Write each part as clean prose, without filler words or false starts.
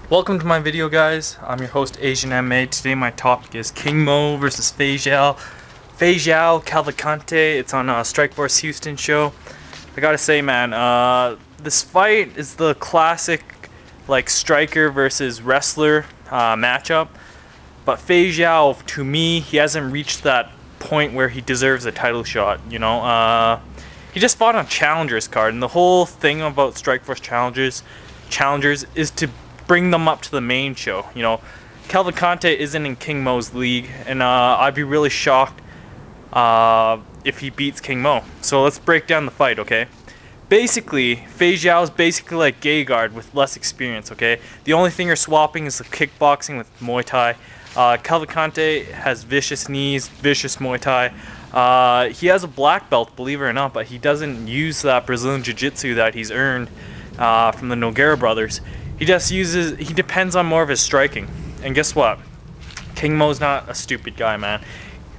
Welcome to my video, guys. I'm your host, Asian MMA. Today my topic is King Mo versus Feijão Cavalcante. It's on Strikeforce Houston show. I gotta say, man, this fight is the classic like striker versus wrestler matchup. But Feijão, to me, he hasn't reached that point where he deserves a title shot. You know, he just fought on Challengers card, and the whole thing about Strikeforce Challengers is to bring them up to the main show. You know, Cavalcante isn't in King Mo's league, and I'd be really shocked if he beats King Mo. So let's break down the fight, okay? Basically, Feijão is basically like Gegard with less experience, okay? The only thing you're swapping is the kickboxing with Muay Thai. Cavalcante has vicious knees, vicious Muay Thai. He has a black belt, believe it or not, but he doesn't use that Brazilian Jiu-Jitsu that he's earned from the Nogueira brothers. He depends on more of his striking. And guess what? King Mo's not a stupid guy, man.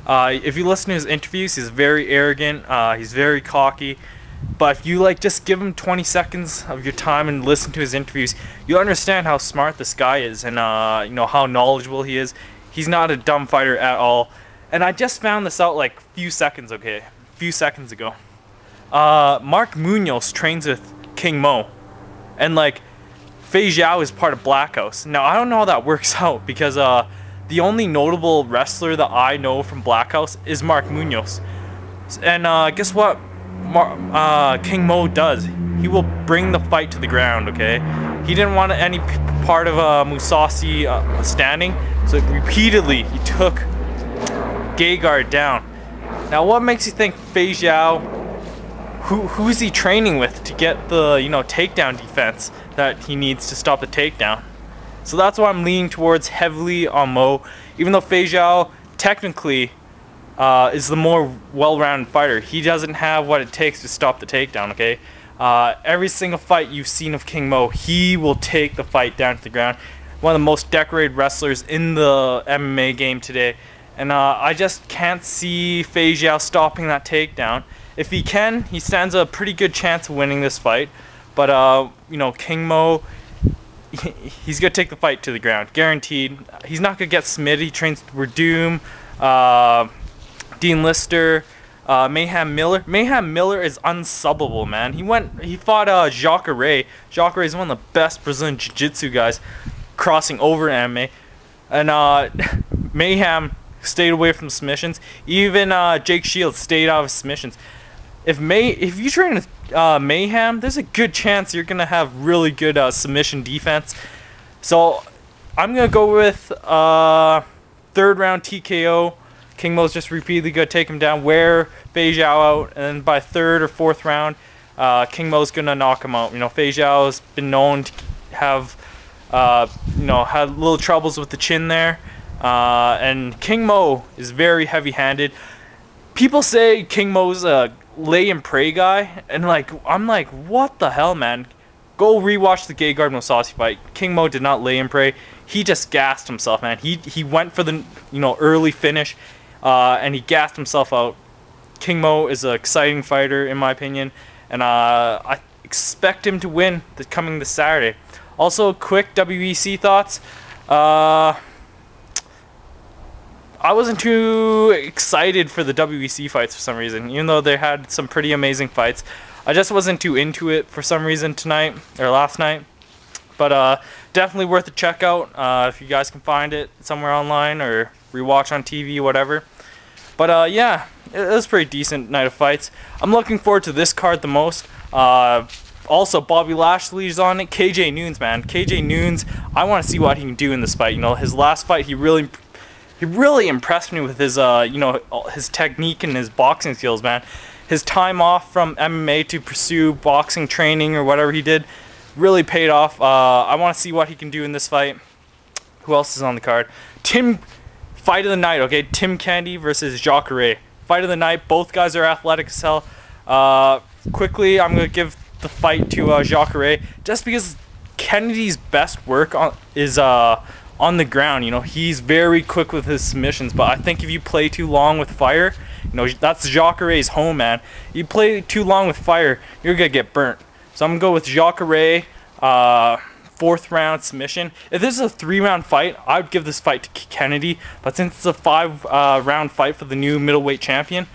If you listen to his interviews, he's very arrogant, he's very cocky. But if you just give him 20 seconds of your time and listen to his interviews, you'll understand how smart this guy is and you know, how knowledgeable he is. He's not a dumb fighter at all. And I just found this out like a few seconds ago. Mark Munoz trains with King Mo. And Feijão is part of Black House. Now, I don't know how that works out because the only notable wrestler that I know from Black House is Mark Munoz. And guess what King Mo does? He will bring the fight to the ground, okay? He didn't want any part of Musashi standing, so repeatedly he took Gegard down. Now, what makes you think Feijão, who is he training with to get the, you know, takedown defense that he needs to stop the takedown? So that's why I'm leaning towards heavily on Mo, even though Feijão technically is the more well-rounded fighter. He doesn't have what it takes to stop the takedown, okay? Every single fight you've seen of King Mo, he will take the fight down to the ground. One of the most decorated wrestlers in the MMA game today. And I just can't see Feijão stopping that takedown. If he can, he stands a pretty good chance of winning this fight. But, you know, King Mo, he's going to take the fight to the ground. Guaranteed. He's not going to get submitted. He trains with Doom, Dean Lister, Mayhem Miller. Mayhem Miller is unsubbable, man. He fought Jacare. Jacare is one of the best Brazilian Jiu-Jitsu guys crossing over MMA. And Mayhem stayed away from submissions. Even Jake Shields stayed out of submissions. If you train with Mayhem, there's a good chance you're gonna have really good submission defense. So I'm gonna go with third round TKO. King Mo's just repeatedly gonna take him down, wear Feijão out, and by third or fourth round, King Mo's gonna knock him out. You know, Feijão's been known to have you know, had little troubles with the chin there. And King Mo is very heavy-handed. People say King Mo's a lay and pray guy, and I'm like, what the hell, man? Go rewatch the Gegard Musashi fight. King Mo did not lay and pray. He just gassed himself, man. He went for the, you know, early finish, and he gassed himself out. King Mo is an exciting fighter, in my opinion, and I expect him to win coming this Saturday. Also, quick WEC thoughts. I wasn't too excited for the WEC fights for some reason, even though they had some pretty amazing fights. I just wasn't too into it for some reason tonight, or last night. But definitely worth a check out if you guys can find it somewhere online or rewatch on TV, whatever. But yeah, it was a pretty decent night of fights. I'm looking forward to this card the most. Also, Bobby Lashley's on it. KJ Noons, man. KJ Noons, I want to see what he can do in this fight. You know, his last fight, he really impressed me with his, you know, his technique and his boxing skills, man. His time off from MMA to pursue boxing training or whatever he did really paid off. I want to see what he can do in this fight. Who else is on the card? Fight of the night, okay? Tim Kennedy versus Jacare. Fight of the night. Both guys are athletic as hell. Quickly, I'm going to give the fight to Jacare just because Kennedy's best work is on the ground. You know, he's very quick with his submissions, but I think if you play too long with fire, you know, that's Jacare's home, man. You play too long with fire, you're gonna get burnt. So I'm gonna go with Jacare 4th round submission. If this is a 3-round fight, I would give this fight to Kennedy. But since it's a 5-round fight for the new middleweight champion,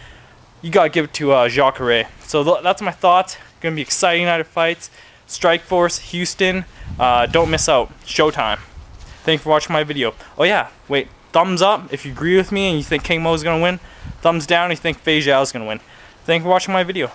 you gotta give it to Jacare. So that's my thoughts. Gonna be exciting night of fights. Strikeforce Houston. Don't miss out. Showtime. Thanks for watching my video. Oh yeah, wait. Thumbs up if you agree with me and you think King Mo is gonna win. Thumbs down if you think Feijão is gonna win. Thanks for watching my video.